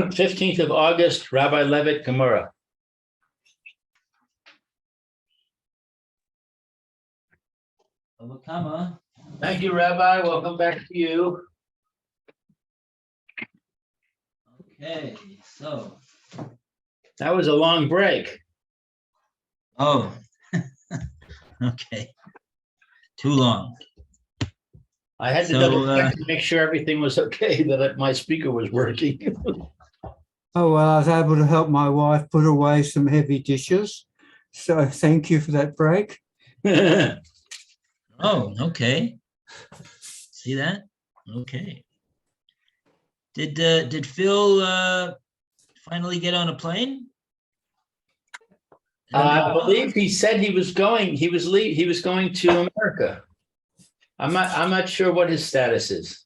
15th of August, Rabbi Levitt, Gemora. Thank you, Rabbi. Welcome back to you. Okay, so. That was a long break. Oh, okay. Too long. I had to double check to make sure everything was okay, that my speaker was working. Oh, well, I was able to help my wife put away some heavy dishes. So thank you for that break. Oh, okay. See that? Okay. Did Phil finally get on a plane? I believe he said he was going to America. I'm not sure what his status is.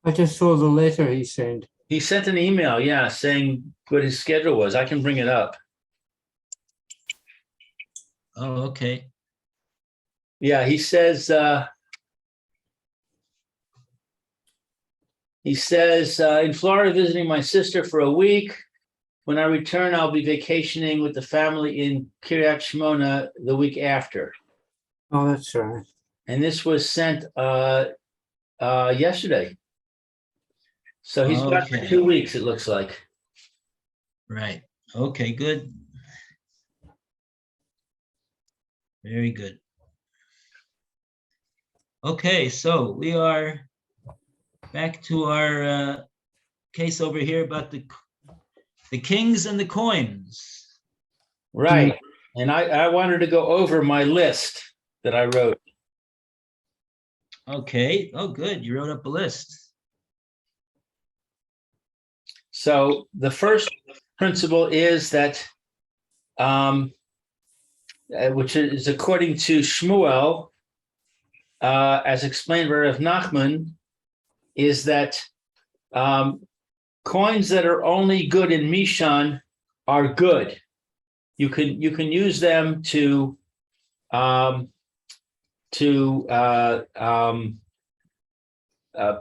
I just saw the letter he sent. He sent an email, yeah, saying what his schedule was. I can bring it up. Oh, okay. Yeah, he says in Florida visiting my sister for a week. When I return, I'll be vacationing with the family in Kiryat Shmona the week after. Oh, that's right. And this was sent yesterday. So he's got for 2 weeks, it looks like. Right. Okay, good. Very good. Okay, so we are back to our case over here about the kings and the coins. Right. And I wanted to go over my list that I wrote. Okay. Oh, good. You wrote up a list. So the first principle is that, which is according to Shmuel, as explained by Rav Nachman, is that coins that are only good in Mishan are good. You can use them to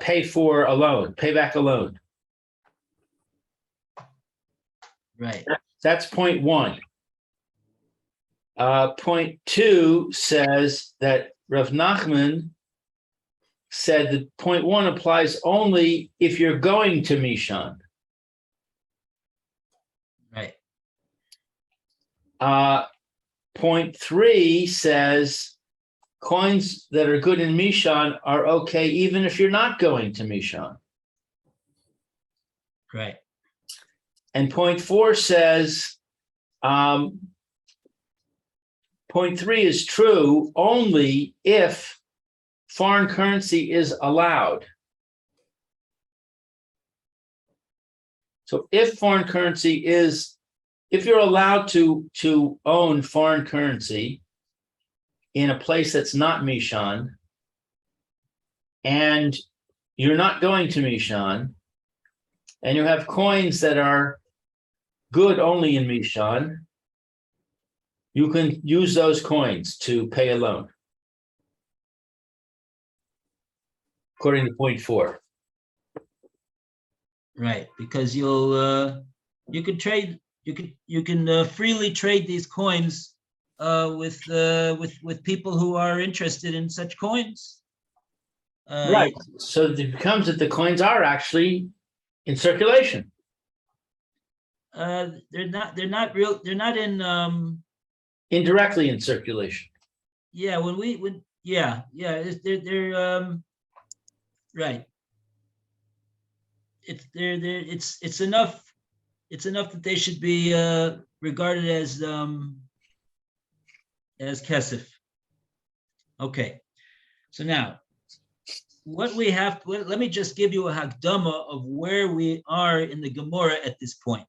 pay for a loan, pay back a loan. Right. That's point one. Point two says that Rav Nachman said that point one applies only if you're going to Mishan. Right. Point three says coins that are good in Mishan are okay even if you're not going to Mishan. Right. And point four says point three is true only if foreign currency is allowed. So if foreign currency is, if you're allowed to own foreign currency in a place that's not Mishan, and you're not going to Mishan, and you have coins that are good only in Mishan, you can use those coins to pay a loan, according to point four. Right, because you can trade, you can freely trade these coins with people who are interested in such coins. Right. So it becomes that the coins are actually in circulation. They're not in Indirectly in circulation. yeah, they're right. It's enough that they should be regarded as kesef. Okay. So now what we have, let me just give you a hakdama of where we are in the Gemora at this point.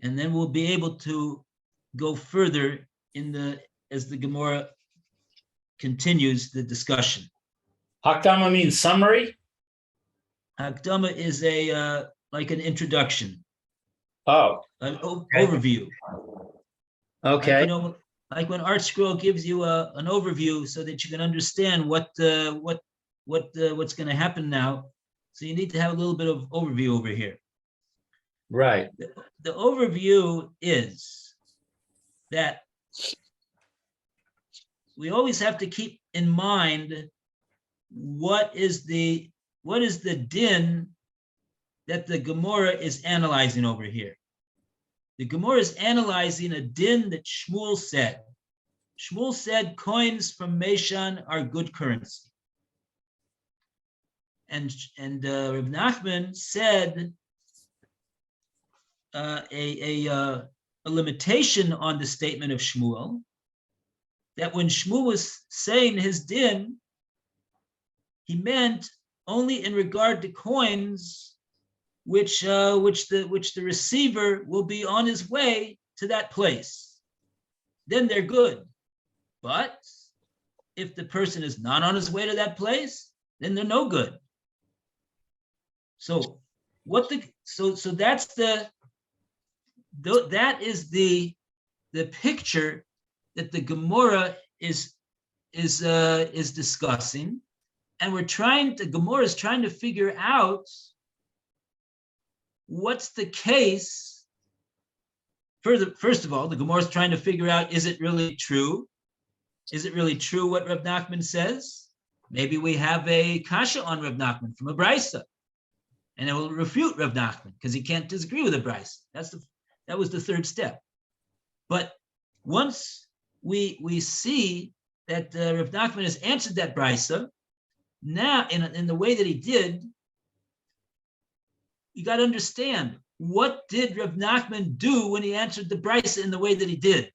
And then we'll be able to go further as the Gemora continues the discussion. Hakdama means summary? Hakdama is like an introduction. Oh. An overview. Okay. Like when Art Scroll gives you an overview so that you can understand what's going to happen now. So you need to have a little bit of overview over here. Right. The overview is that we always have to keep in mind what is the din that the Gemora is analyzing over here. The Gemora is analyzing a din that Shmuel said. Shmuel said coins from Meshan are good currency. And Reb Nachman said a limitation on the statement of Shmuel, that when Shmuel was saying his din, he meant only in regard to coins which the receiver will be on his way to that place. Then they're good. But if the person is not on his way to that place, then they're no good. So that's that is the picture that the Gemora is discussing, and Gemora is trying to figure out what's the case. First of all, the Gemora is trying to figure out, is it really true? Is it really true what Reb Nachman says? Maybe we have a kasha on Reb Nachman from a brisa, and it will refute Reb Nachman because he can't disagree with a brisa. That was the third step. But once we see that Reb Nachman has answered that brisa, now in the way that he did, you got to understand, what did Reb Nachman do when he answered the brisa in the way that he did?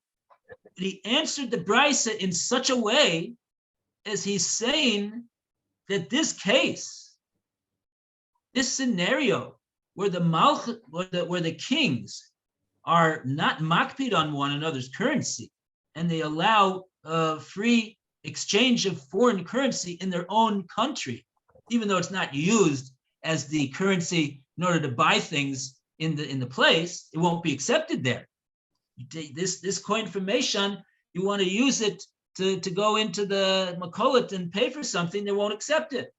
He answered the brisa in such a way as he's saying that this case, this scenario where the kings are not makpid on one another's currency, and they allow free exchange of foreign currency in their own country, even though it's not used as the currency in order to buy things in the place, it won't be accepted there. This coin from Meshan, you want to use it to go into the Makolit and pay for something, they won't accept it.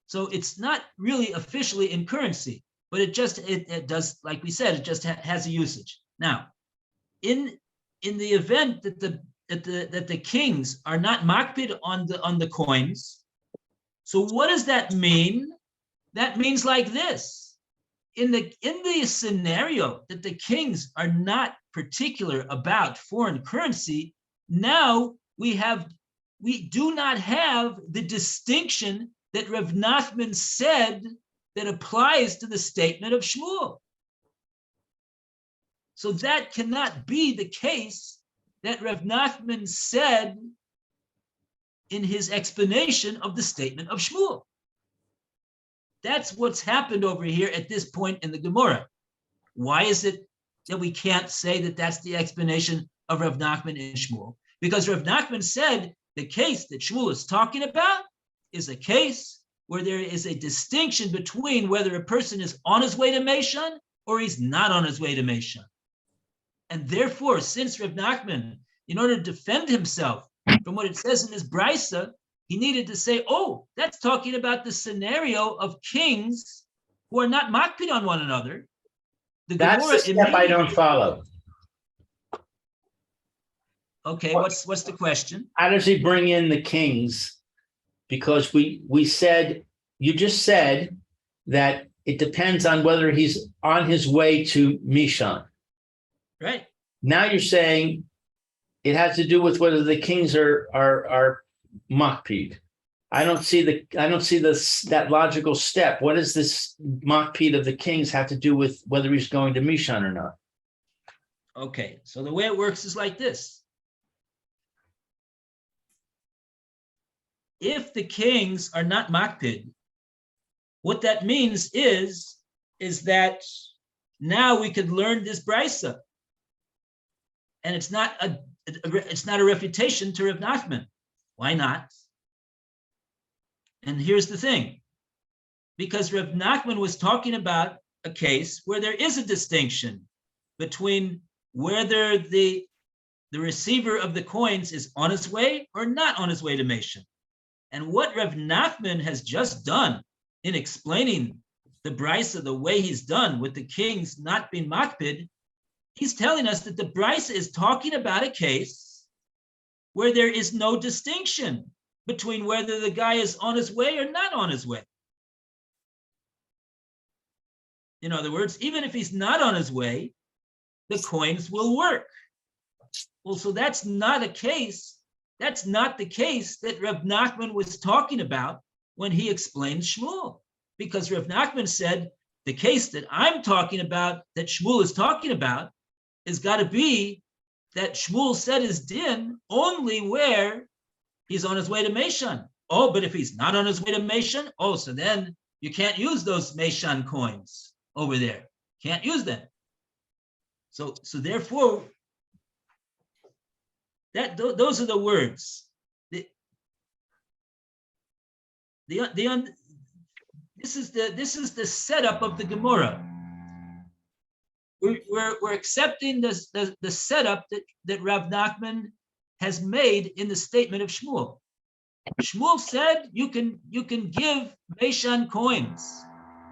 So it's not really officially in currency, but it does, like we said, it just has a usage. Now, in the event that the kings are not makpid on the coins, so what does that mean? That means like this. In the scenario that the kings are not particular about foreign currency, now we do not have the distinction that Rav Nachman said that applies to the statement of Shmuel. So that cannot be the case that Rav Nachman said in his explanation of the statement of Shmuel. That's what's happened over here at this point in the Gemora. Why is it that we can't say that that's the explanation of Rav Nachman and Shmuel? Because Rav Nachman said the case that Shmuel is talking about is a case where there is a distinction between whether a person is on his way to Meshan or he's not on his way to Meshan. And therefore, since Rav Nachman, in order to defend himself from what it says in this brisa, he needed to say, oh, that's talking about the scenario of kings who are not makpid on one another. That's the step I don't follow. Okay, what's the question? How does he bring in the kings? Because we said, you just said that it depends on whether he's on his way to Meshan. Right. Now you're saying it has to do with whether the kings are makpid. I don't see that logical step. What does this makpid of the kings have to do with whether he's going to Meshan or not? Okay, so the way it works is like this. If the kings are not makpid, what that means is that now we could learn this brisa, and it's not a refutation to Rav Nachman. Why not? And here's the thing, because Rav Nachman was talking about a case where there is a distinction between whether the receiver of the coins is on his way or not on his way to Meshan. And what Rav Nachman has just done in explaining the brisa the way he's done with the kings not being makpid, he's telling us that the brisa is talking about a case where there is no distinction between whether the guy is on his way or not on his way. In other words, even if he's not on his way, the coins will work. Well, so that's not a case. That's not the case that Reb Nachman was talking about when he explained Shmuel. Because Reb Nachman said, the case that I'm talking about, that Shmuel is talking about, is got to be that Shmuel said his din only where he's on his way to Meshan. Oh, but if he's not on his way to Meshan, oh, so then you can't use those Meshan coins over there. Can't use them. So therefore, those are the words. This is the setup of the Gemora. We're accepting the setup that Rav Nachman has made in the statement of Shmuel. Shmuel said you can give Meshan coins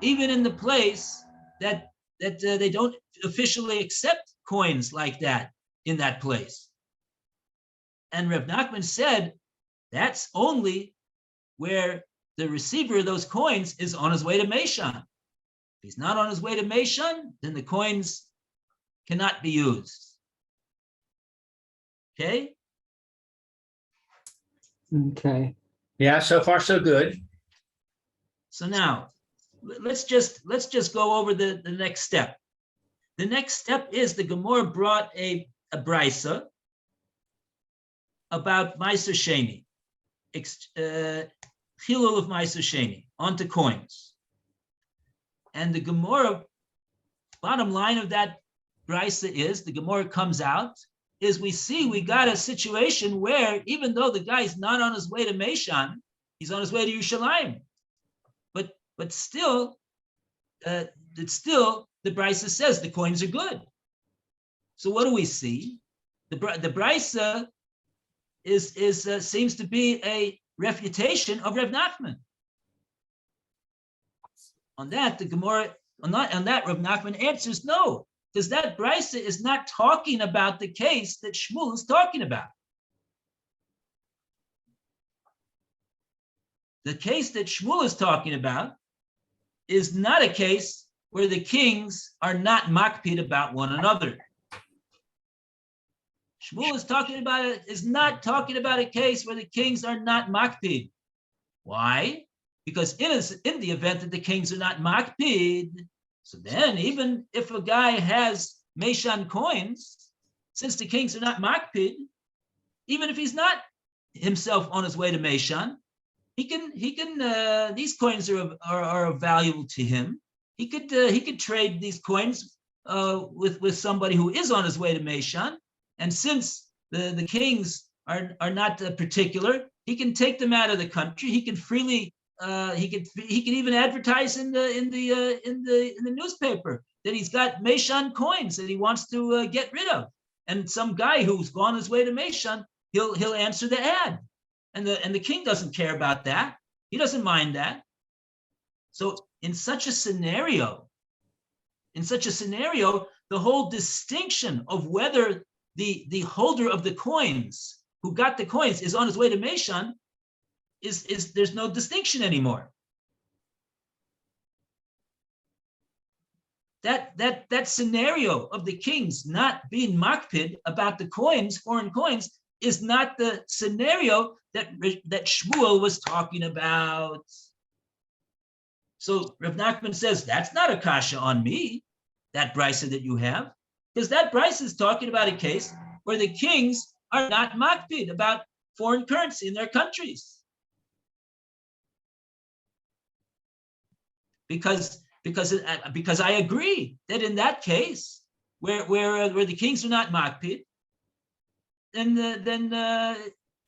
even in the place that they don't officially accept coins like that in that place. And Rav Nachman said that's only where the receiver of those coins is on his way to Meshan. If he's not on his way to Meshan, then the coins cannot be used. Okay? Okay. Yeah, so far so good. So now, let's just go over the next step. The next step is the Gemora brought a brisa about Meiser Sheni, Chilul of Meiser Sheni, onto coins. And the Gemora, bottom line of that brisa is, the Gemora comes out, is we got a situation where even though the guy's not on his way to Meshan, he's on his way to Yerushalayim. But still, the brisa says the coins are good. So what do we see? The brisa seems to be a refutation of Rav Nachman. On that, the Gemara, on that, Rav Nachman answers no, because that brisa is not talking about the case that Shmuel is talking about. The case that Shmuel is talking about is not a case where the kings are not makpid about one another. Shmuel is not talking about a case where the kings are not makpid. Why? Because in the event that the kings are not makpid, so then even if a guy has Meshan coins, since the kings are not makpid, even if he's not himself on his way to Meshan, he can these coins are valuable to him. He could trade these coins with somebody who is on his way to Meshan, and since the kings are not particular, he can take them out of the country. He can freely he can even advertise in the newspaper that he's got Meshan coins that he wants to get rid of, and some guy who's gone his way to Meshan, he'll answer the ad. And the king doesn't care about that. He doesn't mind that. So in such a scenario, the whole distinction of whether the holder of the coins who got the coins is on his way to Meshan is there's no distinction anymore. That scenario of the kings not being makpid about the coins, foreign coins, is not the scenario that Shmuel was talking about. So Rav Nachman says, that's not a kasha on me, that brisa that you have, because that brisa is talking about a case where the kings are not makpid about foreign currency in their countries. Because I agree that in that case, where the kings are not makpid, then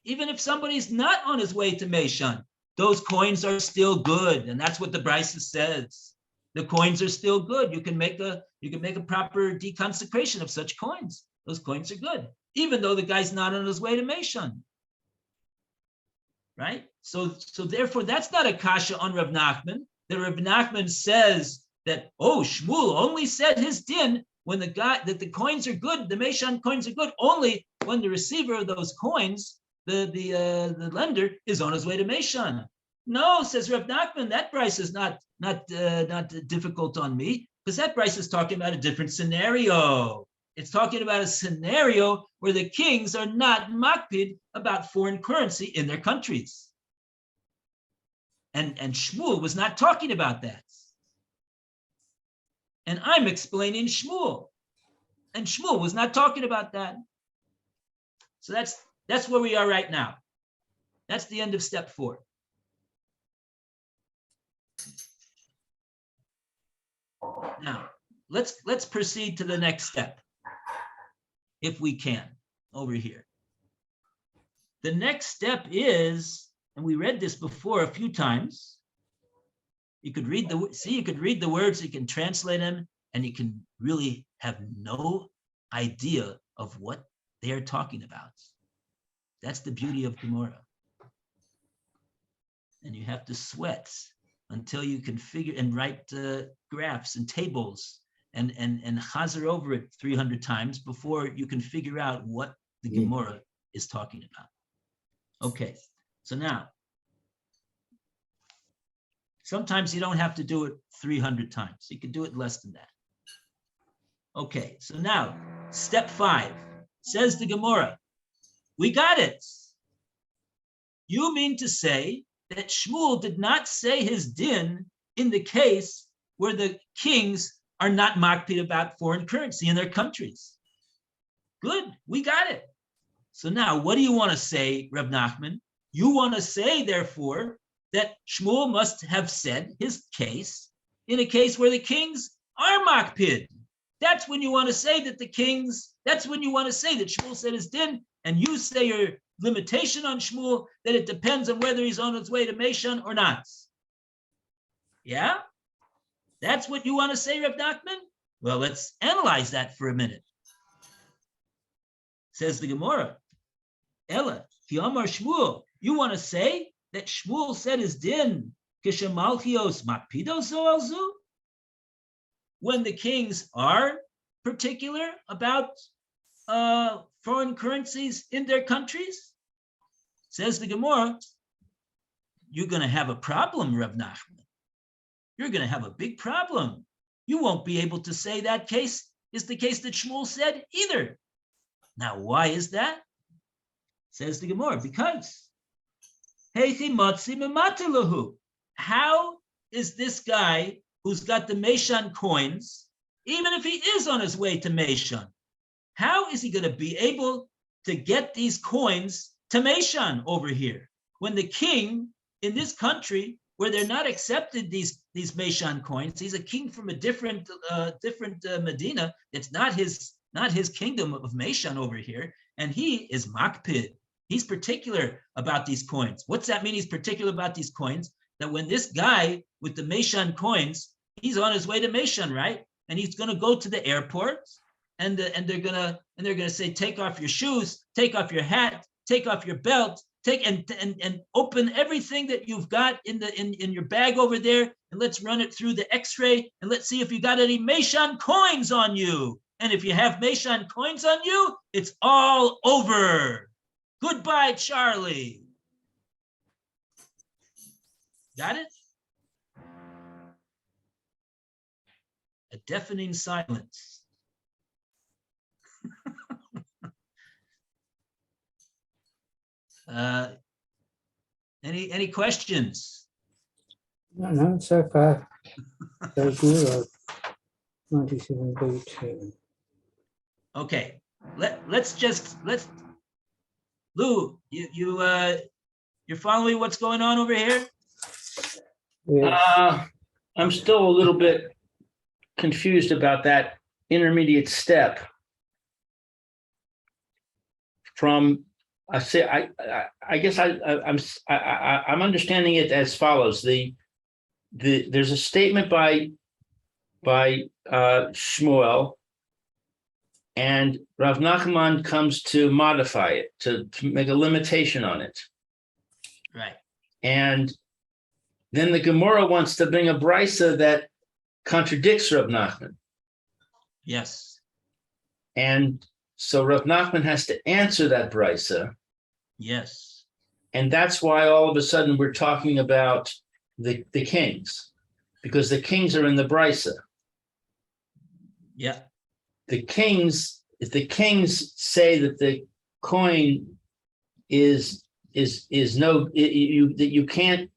even if somebody's not on his way to Meshan, those coins are still good, and that's what the brisa says. The coins are still good. You can make a proper deconsecration of such coins. Those coins are good, even though the guy's not on his way to Meshan. Right? So therefore, that's not a kasha on Rav Nachman. that Reb Nachman says that, oh, Shmuel only said his din when the coins are good, the Meshan coins are good, only when the receiver of those coins, the lender, is on his way to Meshan. No, says Reb Nachman, that price is not difficult on me, because that price is talking about a different scenario. It's talking about a scenario where the kings are not makpid about foreign currency in their countries. And Shmuel was not talking about that. And I'm explaining Shmuel. And Shmuel was not talking about that. So that's where we are right now. That's the end of step 4. Now, let's proceed to the next step, if we can, over here. The next step is, and we read this before a few times. You could read the words, you can translate them, and you can really have no idea of what they are talking about. That's the beauty of Gemora. And you have to sweat until you can figure and write graphs and tables and chazer over it 300 times before you can figure out what the Gemora is talking about. Okay, so now, sometimes you don't have to do it 300 times. You can do it less than that. Okay, so now, step 5, says the Gemora, we got it. You mean to say that Shmuel did not say his din in the case where the kings are not makpid about foreign currency in their countries. Good, we got it. So now, what do you want to say, Reb Nachman? You want to say, therefore, that Shmuel must have said his case in a case where the kings are makpid. That's when you want to say that that's when you want to say that Shmuel said his din, and you say your limitation on Shmuel, that it depends on whether he's on his way to Meshan or not. Yeah? That's what you want to say, Reb Nachman? Well, let's analyze that for a minute. Says the Gemora, Ella, ki amar Shmuel, you want to say that Shmuel said his din, kishamalchios makpidos zoalzu? When the kings are particular about foreign currencies in their countries? Says the Gemara, you're going to have a problem, Reb Nachman. You're going to have a big problem. You won't be able to say that case is the case that Shmuel said either. Now, why is that? Says the Gemara, because how is this guy who's got the Meshan coins, even if he is on his way to Meshan, how is he going to be able to get these coins to Meshan over here when the king in this country, where they're not accepted these Meshan coins, he's a king from a different Medina. It's not his kingdom of Meshan over here, and he is makpid. He's particular about these coins. What's that mean? He's particular about these coins. That when this guy with the Meshan coins, he's on his way to Meshan, right? And he's going to go to the airport, and they're gonna say, take off your shoes, take off your hat, take off your belt, take and open everything that you've got in your bag over there, and let's run it through the X-ray, and let's see if you got any Meshan coins on you. And if you have Meshan coins on you, it's all over. Goodbye, Charlie. Got it? A deafening silence. Any questions? No, so far. So good. 97B2. Okay, let's Lou, you're following what's going on over here? Yes. I'm still a little bit confused about that intermediate step. From I guess I'm understanding it as follows. There's a statement by Shmuel, and Rav Nachman comes to modify it, to make a limitation on it. Right. And then the Gemora wants to bring a brisa that contradicts Rav Nachman. Yes. And so Rav Nachman has to answer that brisa. Yes. And that's why all of a sudden we're talking about the kings, because the kings are in the brisa. Yeah. The kings, if the kings say that the coin is no, that you can't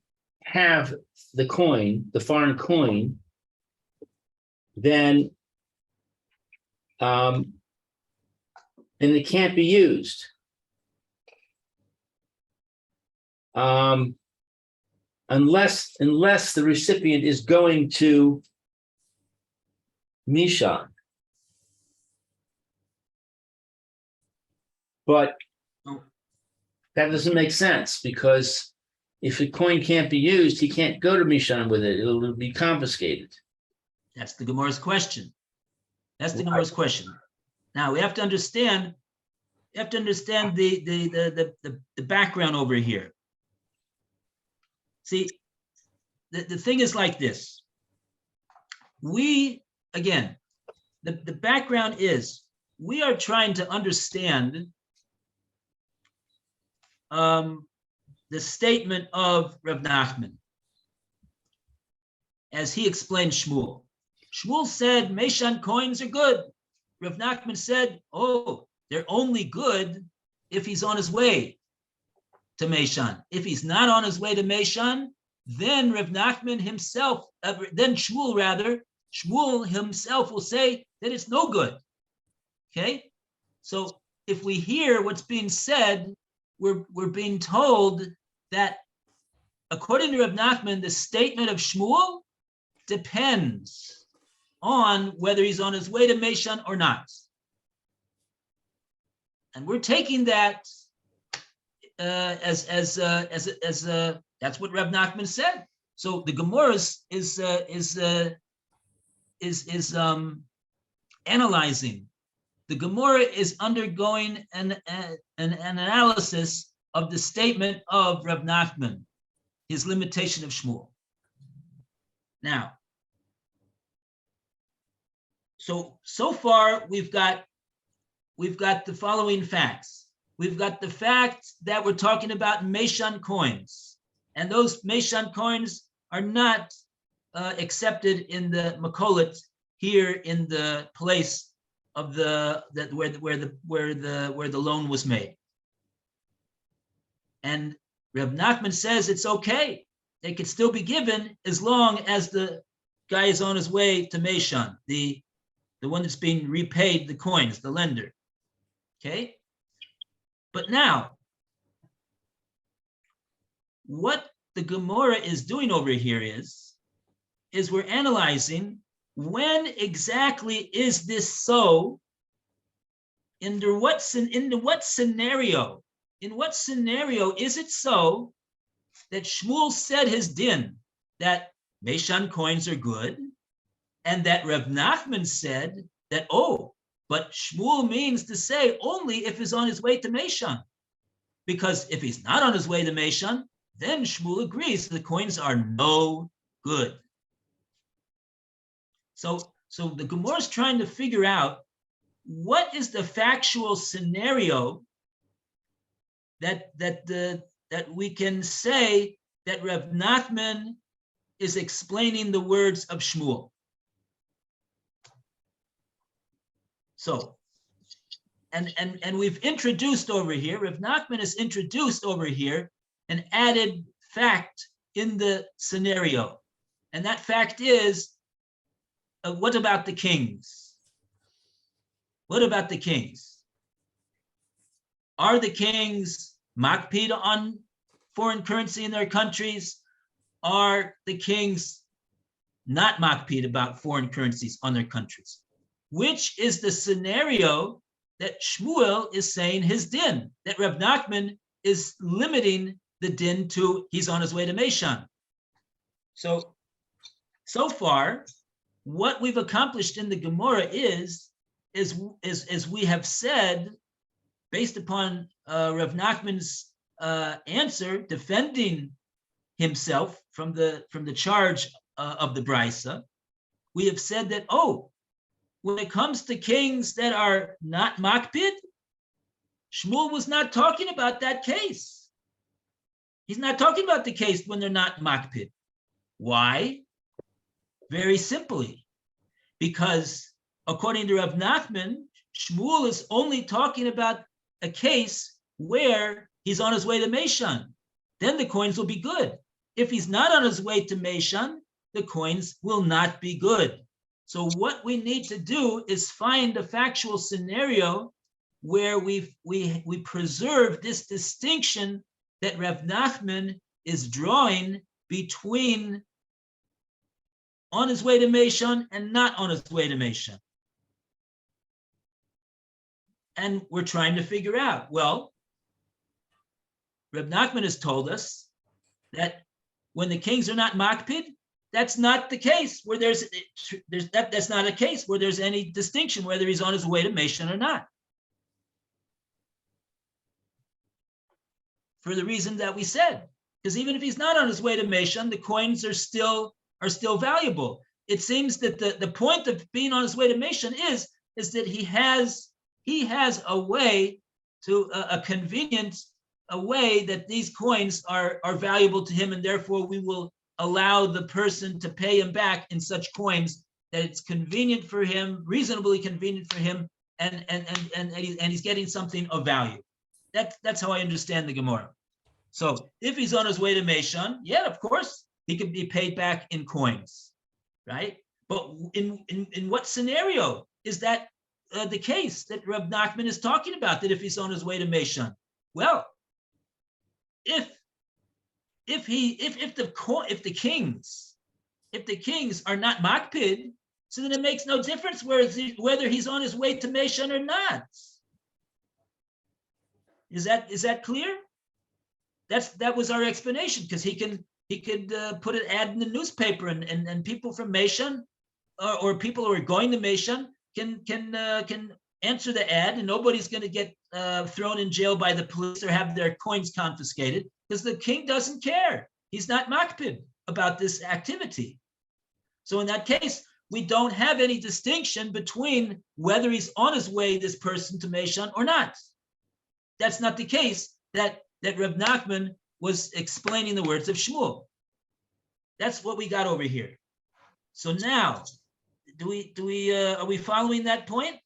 have the coin, the foreign coin, then it can't be used. Unless the recipient is going to Mishan. But that doesn't make sense, because if the coin can't be used, he can't go to Mishan with it. It'll be confiscated. That's the Gemara's question. That's the Gemara's question. Now we have to understand. You have to understand the background over here. See, the thing is like this. We, again, the background is we are trying to understand the statement of Rav Nachman as he explained Shmuel. Shmuel said Meshan coins are good. Rav Nachman said, oh, they're only good if he's on his way to Meshan. If he's not on his way to Meshan, then Rav Nachman himself, then Shmuel himself will say that it's no good. Okay? So if we hear what's being said, we're being told that according to Rav Nachman, the statement of Shmuel depends on whether he's on his way to Meshan or not. And we're taking that as that's what Rav Nachman said. So the Gemara is analyzing. The Gemara is undergoing an analysis of the statement of Rav Nachman, his limitation of Shmuel. Now, so far we've got the following facts. We've got the fact that we're talking about Meshan coins, and those Meshan coins are not accepted in the Makolet here in the place of where the loan was made. And Reb Nachman says it's okay; they could still be given as long as the guy is on his way to Meshan, the one that's being repaid the coins, the lender. Okay, but now, what the Gemora is doing over here is we're analyzing when exactly is this so? In what scenario? In what scenario is it so that Shmuel said his din that Meshan coins are good, and that Reb Nachman said that, oh, but Shmuel means to say only if he's on his way to Meshan, because if he's not on his way to Meshan, then Shmuel agrees the coins are no good. So the Gemara is trying to figure out what is the factual scenario that we can say that Reb Nachman is explaining the words of Shmuel. So, and we've introduced over here, Reb Nachman has introduced over here an added fact in the scenario. And that fact is, what about the kings? What about the kings? Are the kings makpid on foreign currency in their countries? Are the kings not makpid about foreign currencies on their countries? Which is the scenario that Shmuel is saying his din, that Reb Nachman is limiting the din to he's on his way to Meshan. So far, what we've accomplished in the Gemara is we have said, based upon Reb Nachman's answer defending himself from the charge of the brisa, we have said that, oh, when it comes to kings that are not makpid, Shmuel was not talking about that case. He's not talking about the case when they're not makpid. Why? Very simply, because according to Rav Nachman, Shmuel is only talking about a case where he's on his way to Meishan. Then the coins will be good. If he's not on his way to Meishan, the coins will not be good. So what we need to do is find a factual scenario where we preserve this distinction that Rav Nachman is drawing between on his way to Meishan and not on his way to Meishan. And we're trying to figure out, well, Rav Nachman has told us that when the kings are not makpid, that's not the case where that's not a case where there's any distinction whether he's on his way to Meishan or not. For the reason that we said, because even if he's not on his way to Meishan, the coins are still valuable. It seems that the point of being on his way to Meishan is that he has a way to a convenient a way that these coins are valuable to him, and therefore we will allow the person to pay him back in such coins that it's convenient for him, reasonably convenient for him, and he's getting something of value. That's how I understand the Gemora. So if he's on his way to Meishan, yeah, of course, he could be paid back in coins, right? But in what scenario is that the case that Rav Nachman is talking about, that if he's on his way to Meishan? Well, if the kings are not makpid, so then it makes no difference whether he's on his way to Meishan or not. Is that clear? That was our explanation, because he could put an ad in the newspaper, and people from Meishan or people who are going to Meishan can answer the ad, and nobody's going to get thrown in jail by the police or have their coins confiscated, because the king doesn't care. He's not makpid about this activity. So in that case, we don't have any distinction between whether he's on his way, this person, to Meishan or not. That's not the case that Reb Nachman was explaining the words of Shmuel. That's what we got over here. So now, are we following that point?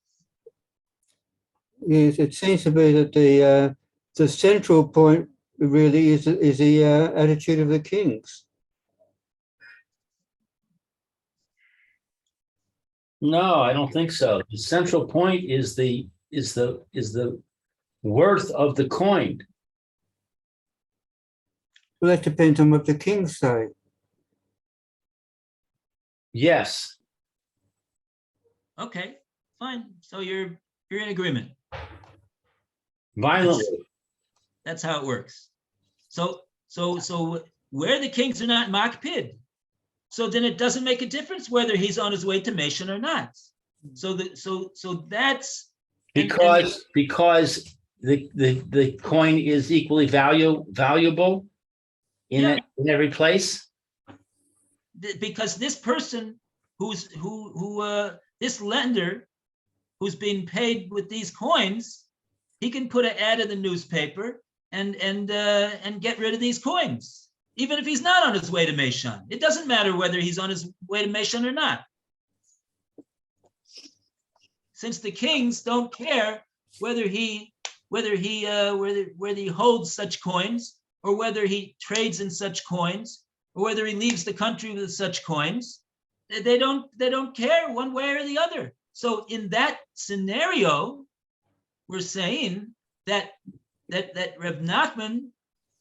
Yes, it seems to be that the central point really is the attitude of the kings. No, I don't think so. The central point is the worth of the coin. Well, that depends on what the kings say. Yes. Okay, fine. So you're in agreement. Violently. That's how it works. So where the kings are not makpid, so then it doesn't make a difference whether he's on his way to Meishan or not. So that's because the coin is equally valuable in every place. Because this person this lender who's being paid with these coins, he can put an ad in the newspaper and get rid of these coins, even if he's not on his way to Meishan. It doesn't matter whether he's on his way to Meishan or not, since the kings don't care whether he holds such coins, or whether he trades in such coins, or whether he leaves the country with such coins. They don't care one way or the other. So in that scenario, we're saying that Reb Nachman,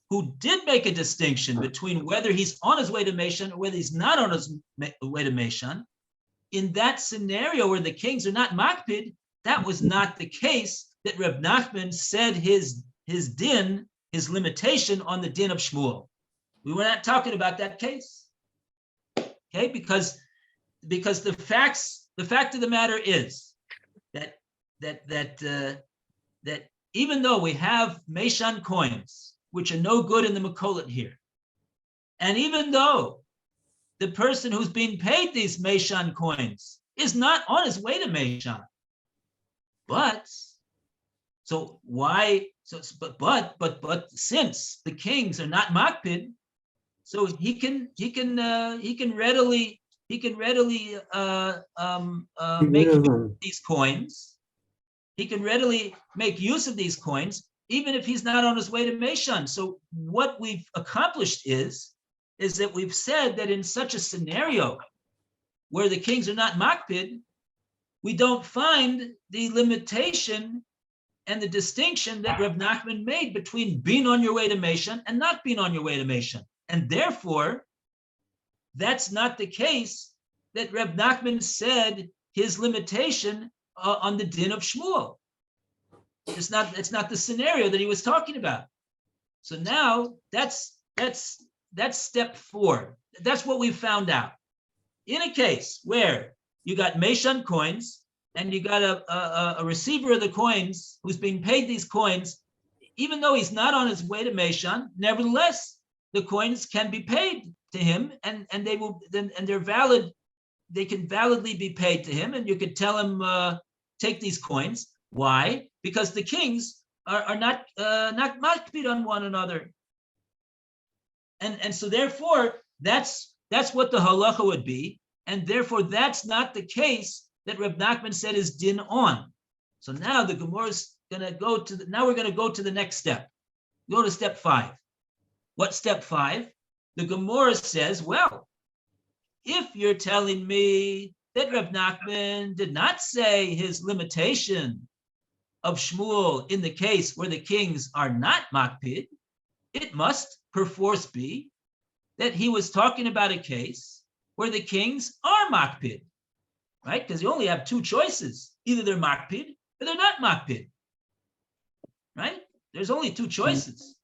who did make a distinction between whether he's on his way to Meishan or whether he's not on his way to Meishan, in that scenario where the kings are not makpid, that was not the case that Reb Nachman said his din, his limitation on the din of Shmuel. We were not talking about that case, okay? Because the fact of the matter is that even though we have Meishan coins, which are no good in the Makolet here, And even though the person who's being paid these Meshan coins is not on his way to Meshan, but so why? So but since the kings are not makpid, so he can readily Get make rid of use them. of these coins. He can readily make use of these coins, even if he's not on his way to Meshan. So what we've accomplished is that we've said that in such a scenario where the kings are not makpid, we don't find the limitation and the distinction that Reb Nachman made between being on your way to Meshan and not being on your way to Meshan. And therefore, that's not the case that Reb Nachman said his limitation on the din of Shmuel. It's not the scenario that he was talking about. So now that's step 4. That's what we found out. In a case where you got Meshan coins and you got a receiver of the coins who's being paid these coins, even though he's not on his way to Meshan, nevertheless, the coins can be paid to him, and they will then, and they're valid. They can validly be paid to him, and you could tell him take these coins. Why? Because the kings are not makpid on one another, and so therefore that's what the halacha would be, and therefore that's not the case that Reb Nachman said is din on. So now the Gemara is going to go to now we're going to go to the next step. Go to step 5. What step 5? The Gemara says, well, if you're telling me that Reb Nachman did not say his limitation of Shmuel in the case where the kings are not makpid, it must perforce be that he was talking about a case where the kings are makpid, right? Because you only have 2 choices. Either they're makpid or they're not makpid, right? There's only 2 choices.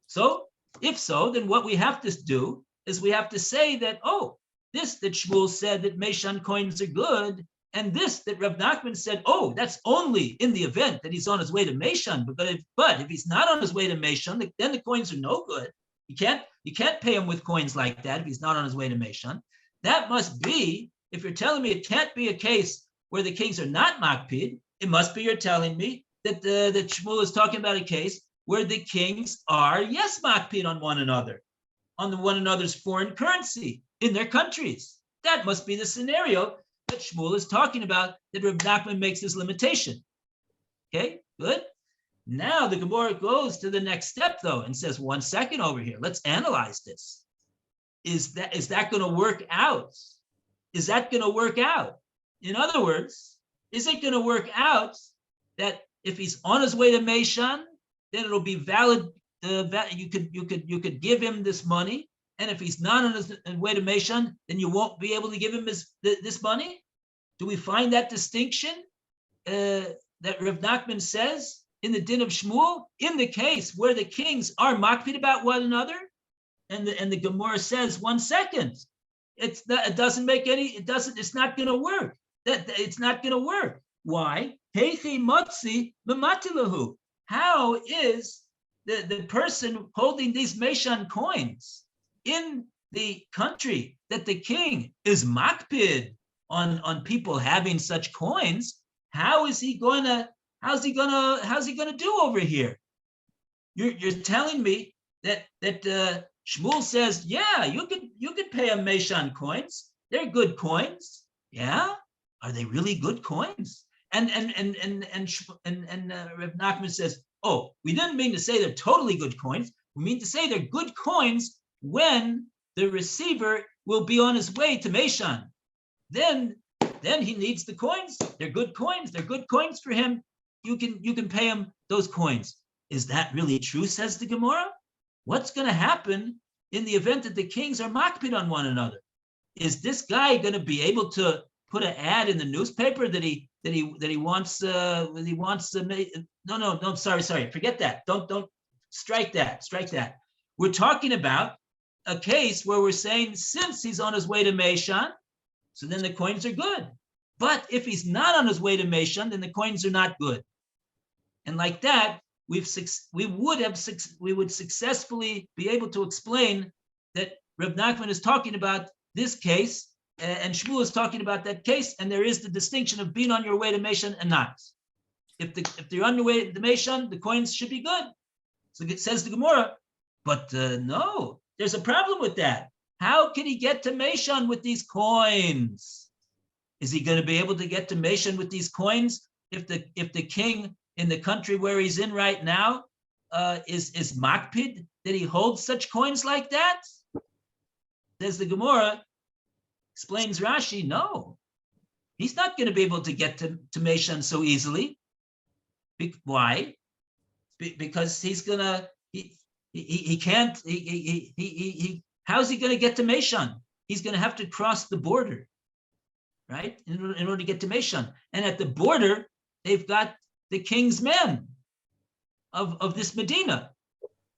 So if so, then what we have to do is we have to say that, oh, this that Shmuel said that Meshan coins are good, and this that Reb Nachman said, oh, that's only in the event that he's on his way to Meshan. But if he's not on his way to Meshan, then the coins are no good. You can't pay him with coins like that if he's not on his way to Meshan. That must be, if you're telling me it can't be a case where the kings are not makpid, it must be you're telling me that that Shmuel is talking about a case where the kings are, yes, makpid on one another, on one another's foreign currency in their countries. That must be the scenario that Shmuel is talking about, that Reb Nachman makes his limitation. Okay, good. Now the Gemara goes to the next step, though, and says, 1 second over here, let's analyze this. Is that going to work out? Is that going to work out? In other words, is it going to work out that if he's on his way to Meshan, then it'll be valid. You could give him this money, and if he's not on his way to Meshan, then you won't be able to give him this money. Do we find that distinction that Rav Nachman says in the din of Shmuel in the case where the kings are makpid about one another, and the Gemara says 1 second, it's not going to work. It's not going to work. Why? Heichi motzi mematilahu. How is the person holding these Meshan coins in the country that the king is makpid on people having such coins? How's he gonna do over here? You're telling me that Shmuel says, yeah, you could pay him Meshan coins. They're good coins. Yeah, are they really good coins? And Reb Nachman says, oh, we didn't mean to say they're totally good coins. We mean to say they're good coins when the receiver will be on his way to Meshan. Then he needs the coins. They're good coins. They're good coins for him. You can pay him those coins. Is that really true? Says the Gemara. What's going to happen in the event that the kings are makpid on one another? Is this guy going to be able to put an ad in the newspaper that he wants? No. Sorry. Forget that. Don't strike that. We're talking about a case where we're saying since he's on his way to Meshan, so then the coins are good. But if he's not on his way to Meshan, then the coins are not good. And like that, we would successfully be able to explain that Reb Nachman is talking about this case, and Shmuel is talking about that case, and there is the distinction of being on your way to Meshan and not. If you're on your way to Meshan, the coins should be good. So it says the Gemora, but no, there's a problem with that. How can he get to Meshan with these coins? Is he going to be able to get to Meshan with these coins if the king in the country where he's in right now is makpid, that he holds such coins like that? Says the Gemora, explains Rashi, no, he's not going to be able to get to Meshan so easily. Why? Because he's gonna he can't how's he gonna get to Meshan? He's gonna have to cross the border, right? In order to get to Meshan. And at the border, they've got the king's men of this Medina.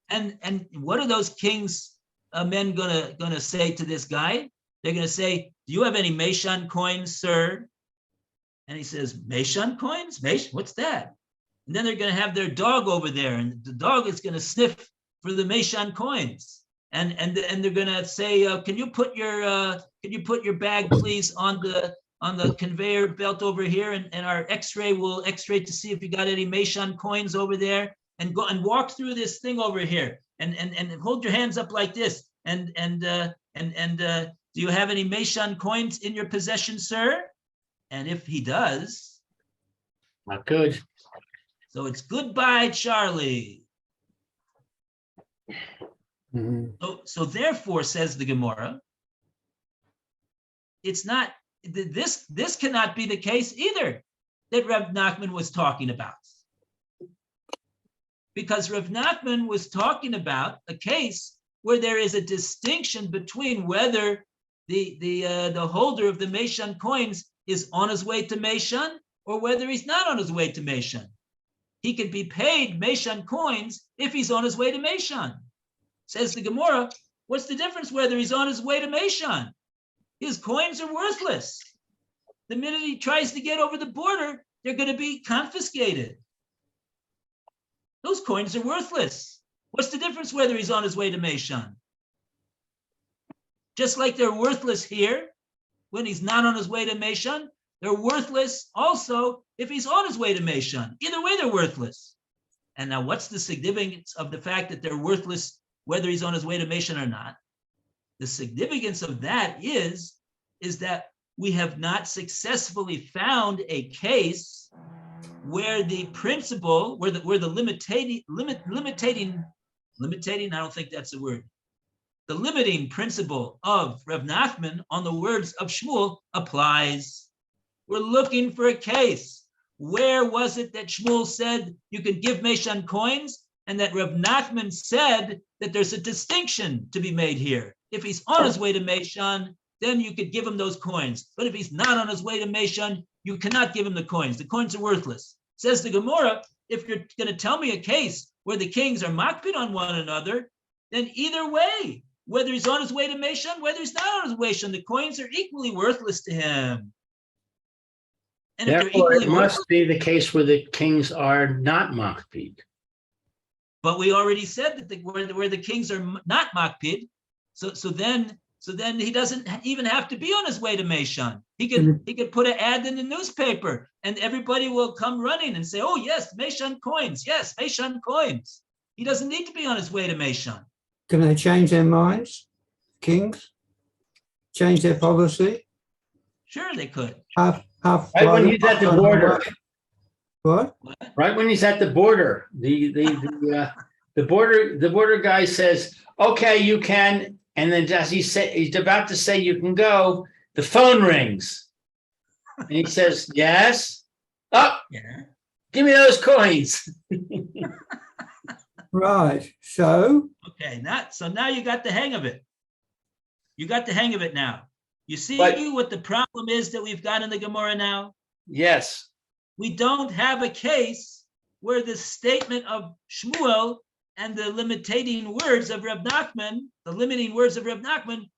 And what are those king's men gonna say to this guy? They're gonna say, do you have any Meshan coins, sir? And he says, Meshan coins? What's that? And then they're going to have their dog over there, and the dog is going to sniff for the Meshan coins. And they're going to say, can you put your bag, please, on the conveyor belt over here, and our X-ray will X-ray to see if you got any Meshan coins over there, and go and walk through this thing over here, and hold your hands up like this, and do you have any Meshan coins in your possession, sir? And if he does, Not good. so it's goodbye, Charlie. So therefore, says the Gemara, it's not this cannot be the case either that Reb Nachman was talking about, because Reb Nachman was talking about a case where there is a distinction between whether the holder of the Meshan coins is on his way to Meshan or whether he's not on his way to Meshan. He could be paid Meshan coins if he's on his way to Meshan. Says the Gemara, what's the difference whether he's on his way to Meshan? His coins are worthless. The minute he tries to get over the border, they're going to be confiscated. Those coins are worthless. What's the difference whether he's on his way to Meshan? Just like they're worthless here when he's not on his way to Meshan, they're worthless also if he's on his way to Meshan. Either way, they're worthless. And now what's the significance of the fact that they're worthless whether he's on his way to Meshan or not? The significance of that is that we have not successfully found a case where the principle, where the limiting, I don't think that's a word. The limiting principle of Reb Nachman on the words of Shmuel applies. We're looking for a case. Where was it that Shmuel said you could give Meshan coins, and that Reb Nachman said that there's a distinction to be made here? If he's on his way to Meshan, then you could give him those coins. But if he's not on his way to Meshan, you cannot give him the coins. The coins are worthless. Says the Gemora, if you're going to tell me a case where the kings are makpid on one another, then either way, whether he's on his way to Meshan, whether he's not on his way to Meshan, the coins are equally worthless to him. And if they're Therefore, equally it must worthless, be the case where the kings are not makpid. but we already said that where the kings are not makpid, so then he doesn't even have to be on his way to Meshan. He could put an ad in the newspaper, and everybody will come running and say, "Oh yes, Meshan coins. Yes, Meshan coins." He doesn't need to be on his way to Meshan. Can they change their minds? Kings? Change their policy? Sure, they could. Half Right when he's at the border. What? Right when he's at the border, the border guy says, "Okay, you can." And then as he's about to say you can go, the phone rings. And he says, "Yes." "Oh, Yeah. give me those coins." Right. So Okay, now you got the hang of it. You got the hang of it now. You see But- what the problem is that we've got in the Gemara now? Yes. We don't have a case where the statement of Shmuel and the limiting words of Reb Nachman,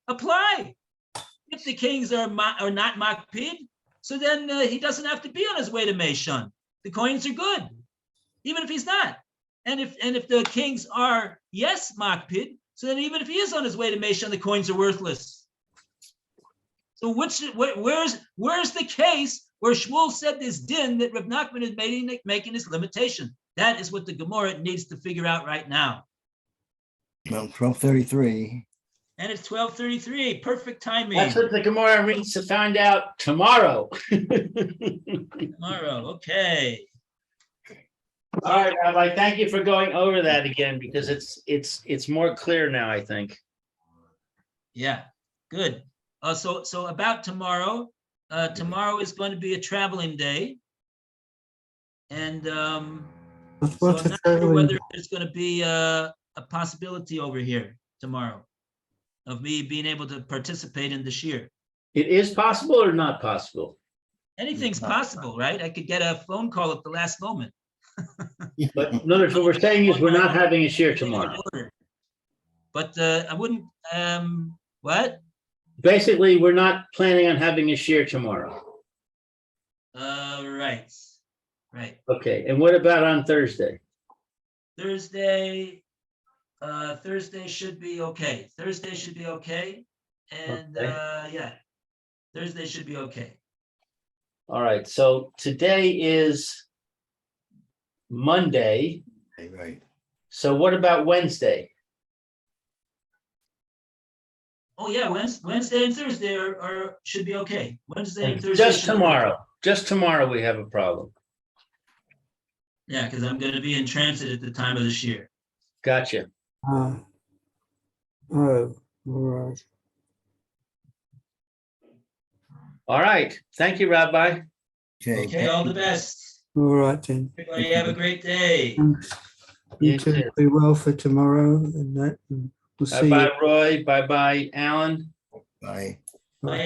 apply. If the kings are not makpid, so then he doesn't have to be on his way to Meshan. The coins are good, even if he's not. And if the kings are yes makpid, So then even if he is on his way to Meshan, the coins are worthless. So where's the case where Shmuel said this din that Rav Nachman is making this limitation? That is what the Gemara needs to figure out right now. Well, 12:33. And it's 12:33, perfect timing. That's what the Gemara needs to find out tomorrow. Tomorrow, okay. All right, Rabbi, thank you for going over that again, because it's more clear now, I think. Yeah, good. So about tomorrow, tomorrow is going to be a traveling day. And so What's I'm the not sure traveling? whether there's going to be a possibility over here tomorrow of me being able to participate in the shir. It is possible or not possible? Anything's possible, right? I could get a phone call at the last moment. But notice what we're saying is we're not having a shir tomorrow. But I wouldn't, what? Basically, we're not planning on having a shir tomorrow. Right. Okay, and what about on Thursday? Thursday should be okay. Thursday should be okay. And yeah, Thursday should be okay. All right, so today is Monday. Right. So what about Wednesday? Oh yeah, Wednesday and Thursday are should be okay. Wednesday and Thursday. Just should be tomorrow. okay. Just tomorrow we have a problem. Yeah, because I'm going to be in transit at the time of the shir. Gotcha. Oh, all right. All right. Thank you, Rabbi. Okay, all the best. All right then. Everybody have a great day. Thanks. You You too. too. Be well for tomorrow and that. And we'll see you. Bye-bye, Roy. Bye-bye, Alan. Bye.